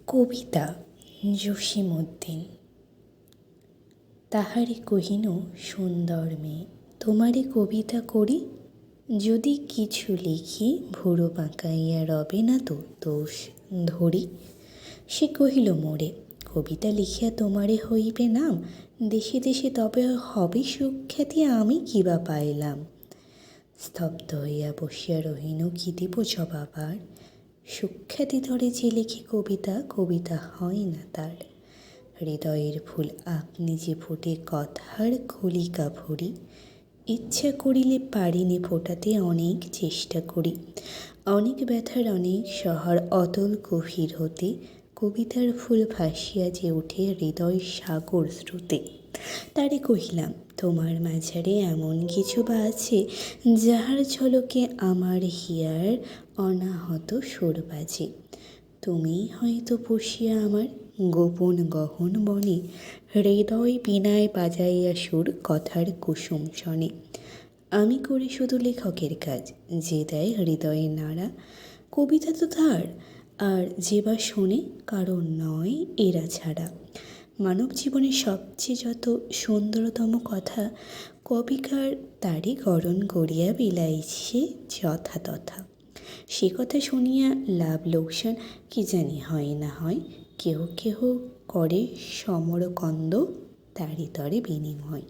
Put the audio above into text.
কবিতা জসীমউদ্দীন। তাহারে কহিনু সুন্দর মেয়ে, তোমারে কবিতা করি, যদি কিছু লিখি ভুরু বাঁকাইয়া রবে না তো দোষ ধরি। সে কহিল মোরে, কবিতা লিখিয়া তোমারে হইবে নাম, দেশে দেশে তবে হবে সুখ্যাতি, আমি কি বা পাইলাম। স্তব্ধ হইয়া বসিয়া রহিনু, কি দিব জবাব আর। সুখ্যাতি ধরে যে লেখে কবিতা, কবিতা হয় না তার। হৃদয়ের ফুল আপনি যে ফোটে কথার কলিকা ভরি, ইচ্ছা করিলে পারিনে ফোটাতে, অনেক চেষ্টা করি। অনেক ব্যথার অনেক সহার অতল গভীর হতে, কবিতার ফুল ভাসিয়া যে ওঠে হৃদয় সাগর স্রোতে। তারে কহিলাম, তোমার মাঝারে এমন কিছু বা আছে, যাহার ঝলকে আমার হিয়ার অনাহত সুর বাজে। তুমি হয়তো বসিয়া আমার গোপন গহন বনে, হৃদয় বীণায় বাজাইয়া সুর কথার কুসুম শনে। আমি করি শুধু লেখকের কাজ, যে দেয় হৃদয়ে নাড়া। কবিতা তো তার, আর যে বা শোনে কারণ নয় এরা ছাড়া। মানব জীবনের সবচেয়ে যত সুন্দরতম কথা, কবিকার তারই গড়ন গড়িয়া বিলাইছে যথা তথা। সে কথা শুনিয়া লাভ লোকসান কি জানি হয় না হয়, কেহ কেহ করে সমরকন্দ তারি তরে বিনিময়।